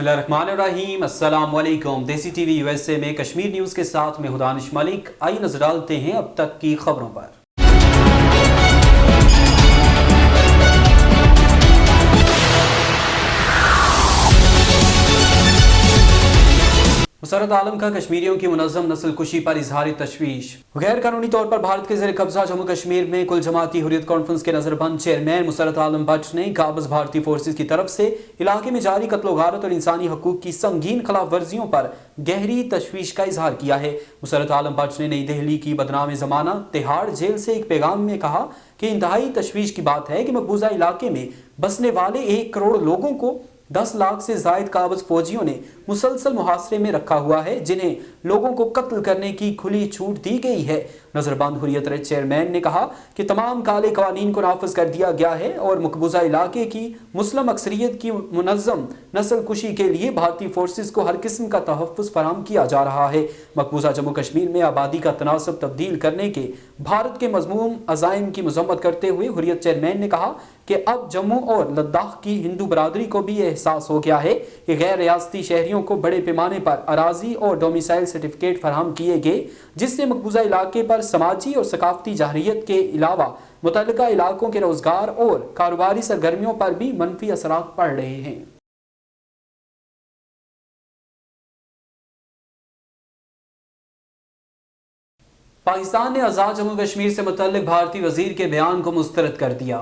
बिस्मिल्लाहिर्रहमानिर्रहीम, अस्सलाम वालेकुम। देसी टीवी यूएसए में कश्मीर न्यूज़ के साथ मैं दानिश मलिक। आइए नजर डालते हैं अब तक की खबरों पर। मुसर्रत आलम का कश्मीरियों की मुनज़्ज़म नस्ल कुशी पर इजहार तशवीश। गैर कानूनी तौर पर भारत के ज़ेर कब्जा जम्मू कश्मीर में कुल जमाती हुर्रियत कॉन्फ्रेंस के नजरबंद चेयरमैन मुसर्रत आलम भट्ट ने काबिज़ भारतीय फोर्सेज की तरफ से इलाके में जारी कत्ल गारत और इंसानी हकूक की संगीन खिलाफ वर्जियों पर गहरी तशवीश का इजहार किया है। मुसर्रत आलम भट्ट ने नई दिल्ली की बदनाम ज़माना तिहाड़ जेल से एक पैगाम में कहा कि इंतहाई तशवीश की बात है कि मकबूजा इलाके में बसने वाले 1 करोड़ लोगों को 10 लाख से जायद काबिज फौजियों ने मुसलसल मुहासरे में रखा हुआ है, जिन्हें लोगों को कत्ल करने की खुली छूट दी गई है। नजरबंद हुर्रियत चेयरमैन ने कहा कि तमाम काले कवानीन को नाफिज कर दिया गया है और मकबूजा इलाके की मुस्लिम अक्सरियत की मुनज़्ज़म नस्ल कुशी के लिए भारतीय फोर्सेस को हर किस्म का तहफ़्फ़ुज़ फराहम किया जा रहा है। मकबूजा जम्मू कश्मीर में आबादी का तनासब तब्दील करने के भारत के मज़मूम अज़ाइम की मज़म्मत करते हुए हुर्रियत चेयरमैन ने कहा कि अब जम्मू और लद्दाख की हिंदू बरादरी को भी एहसास हो गया है कि गैर रियासती शहरियों को बड़े पैमाने पर अराजी और डोमिसाइल सर्टिफिकेट फराहम किए गए, जिससे मकबूजा इलाके पर समाजी और सकाफती जाहरियत के अलावा मुतल्लिका इलाकों के रोजगार और कारोबारी सरगर्मियों पर भी मनफी असरात पड़ रहे हैं। पाकिस्तान ने आज़ाद जम्मू कश्मीर से मुतल्लिक भारतीय वजीर के बयान को मुस्तरद कर दिया।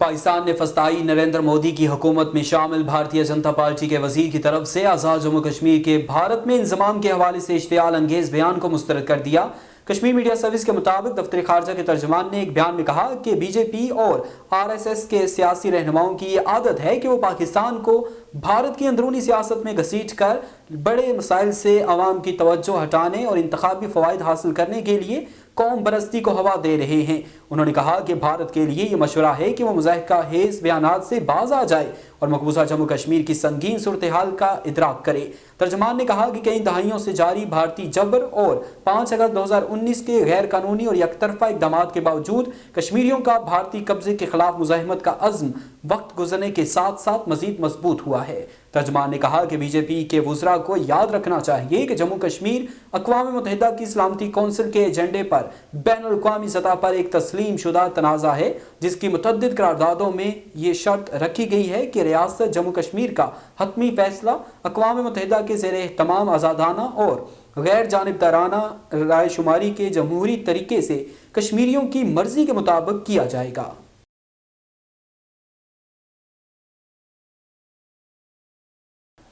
पाकिस्तान ने फस्ताई नरेंद्र मोदी की हुकूमत में शामिल भारतीय जनता पार्टी के वजीर की तरफ से आज़ाद जम्मू कश्मीर के भारत में इंजमाम के हवाले से इश्तियाल अंगेज बयान को मुस्तरद कर दिया। कश्मीर मीडिया सर्विस के मुताबिक दफ्तर खारजा के तर्जुमान ने एक बयान में कहा कि बीजेपी और आरएसएस के सियासी रहनुमाओं की ये आदत है कि वो पाकिस्तान को भारत की अंदरूनी सियासत में घसीट कर बड़े मसाइल से अवाम की तवज्जो हटाने और इंतखाबी फवायद हासिल करने के लिए कौम बरस्ती को हवा दे रहे हैं। उन्होंने कहा कि भारत के लिए ये मशवरा है कि वो मुज़ाहिका हेज़ बयानात से बाज आ जाए और मकबूजा जम्मू कश्मीर की संगीन सूरत हाल का इदराक करे। तर्जमान ने कहा कि कई दहाइयों से जारी भारतीय जबर और 5 अगस्त 2019 के गैर कानूनी और यकतरफा इक़दाम के बावजूद कश्मीरियों का भारतीय कब्जे के खिलाफ मुज़ाहिमत का अज़्म वक्त गुजरने के साथ साथ मजीद मजबूत हुआ है। तर्जमान ने कहा कि बीजेपी के वुज़रा को याद रखना चाहिए कि जम्मू कश्मीर अक़वाम मुत्तहिदा की सलामती कौंसिल के एजेंडे पर बैनुल-अक़वामी सतह पर एक तस्लीम शुदा तनाज़ा है, जिसकी मुतअद्दिद करारदादों में ये शर्त रखी गई है कि रियासत जम्मू कश्मीर का हतमी फैसला अक़वाम मुत्तहिदा के ज़ेरे तमाम आज़ादाना और गैर जानिबदाराना राय शुमारी के जमहूरी तरीके से कश्मीरियों की मर्जी के मुताबिक किया जाएगा।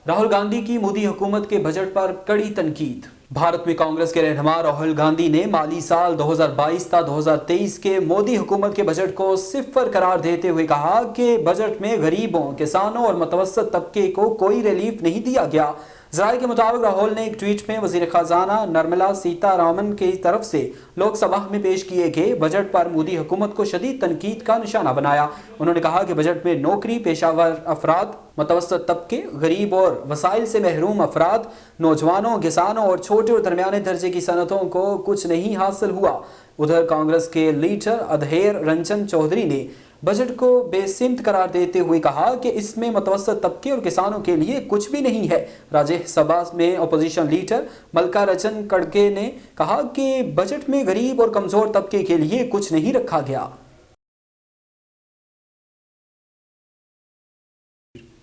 राहुल गांधी की मोदी हुकूमत के बजट पर कड़ी तनकीद। भारत में कांग्रेस के रहनुमा राहुल गांधी ने माली साल 2022 ta 2023 के मोदी हुकूमत के बजट को सिफर करार देते हुए कहा कि बजट में गरीबों, किसानों और मुतवस्सित तबके को कोई रिलीफ नहीं दिया गया। ज़राए के मुताबिक राहुल ने एक ट्वीट में वज़ीर ख़जाना निर्मला सीतारामन की तरफ से लोकसभा में पेश किए गए बजट पर मोदी हुकूमत को शदीद तनकीद का निशाना बनाया। उन्होंने कहा कि बजट में नौकरी पेशावर अफराद, मुतवस्सित तबके, गरीब और वसाइल से महरूम अफराद, नौजवानों, किसानों और छोटे और दरमियाने दर्जे की सनतों को कुछ नहीं हासिल हुआ। उधर कांग्रेस के लीडर अधेर रंजन चौधरी ने बजट को बेसिमत करार देते हुए कहा कि इसमें मुतवस्सित तबके और किसानों के लिए कुछ भी नहीं है। राज्यसभा में अपोजिशन लीडर मल्लिकार्जुन खड़गे ने कहा कि बजट में गरीब और कमजोर तबके के लिए कुछ नहीं रखा गया।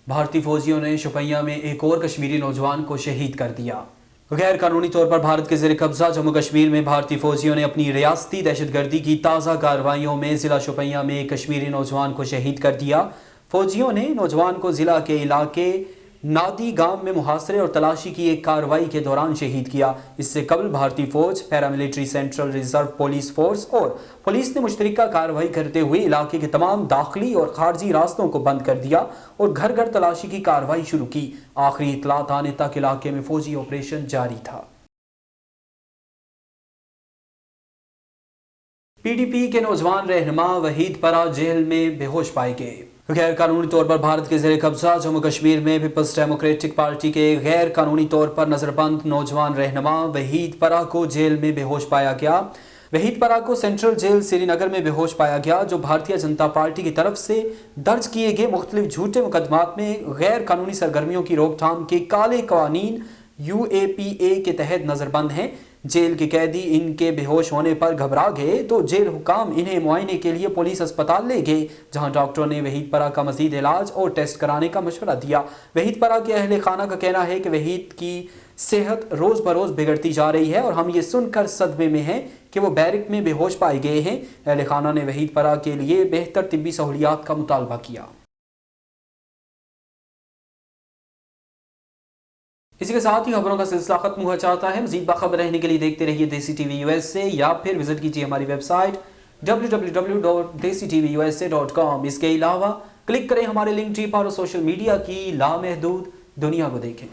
भारतीय फौजियों ने शोपियां में एक और कश्मीरी नौजवान को शहीद कर दिया। गैर कानूनी तौर पर भारत के ज़ेर कब्जा जम्मू कश्मीर में भारतीय फौजियों ने अपनी रियासती दहशतगर्दी की ताज़ा कार्रवाइयों में ज़िला शोपियां में एक कश्मीरी नौजवान को शहीद कर दिया। फौजियों ने नौजवान को ज़िला के इलाके नादी गांव में मुहासरे और तलाशी की एक कार्रवाई के दौरान शहीद किया। इससे कबल भारतीय फौज, paramilitary central reserve police force और पुलिस ने मुश्तरका कार्रवाई करते हुए इलाके के तमाम दाखिली और खारजी रास्तों को बंद कर दिया और घर घर तलाशी की कार्रवाई शुरू की। आखिरी इत्तलात आने तक इलाके में फौजी ऑपरेशन जारी था। पीडीपी के नौजवान रहनुमा वहीद परा जेल में बेहोश पाए गए। गैर कानूनी तौर पर भारत के ज़ेर कब्जा जम्मू कश्मीर में पीपल्स डेमोक्रेटिक पार्टी के गैर कानूनी तौर पर नजरबंद नौजवान रहनुमा वहीद परा को जेल में बेहोश पाया गया। वहीद परा को सेंट्रल जेल श्रीनगर में बेहोश पाया गया, जो भारतीय जनता पार्टी की तरफ से दर्ज किए गए मुख्तलिफ झूठे मुकदमात में गैर कानूनी सरगर्मियों की रोकथाम के काले कवानीन UAPA के तहत नजरबंद हैं। जेल के कैदी इनके बेहोश होने पर घबरा गए तो जेल हुकाम इन्हें मुआयने के लिए पुलिस अस्पताल ले गए, जहां डॉक्टरों ने वहीद परा का मजीद इलाज और टेस्ट कराने का मशवरा दिया। वहीद परा के अहले खाना का कहना है कि वहीद की सेहत रोज बरोज बिगड़ती जा रही है और हम ये सुनकर सदमे में हैं कि वो बैरक में बेहोश पाए गए हैं। अहले खाना ने वहीद परा के लिए बेहतर तिब्बी सहूलियात का मुतालबा किया। इसी के साथ ही खबरों का सिलसिला खत्म हुआ चाहता है। मजीद बाखबर रहने के लिए देखते रहिए देसी टीवी USA या फिर विजिट कीजिए हमारी वेबसाइट www.desitvUSA.com। इसके अलावा क्लिक करें हमारे लिंक ट्री पर और सोशल मीडिया की लामहदूद दुनिया को देखें।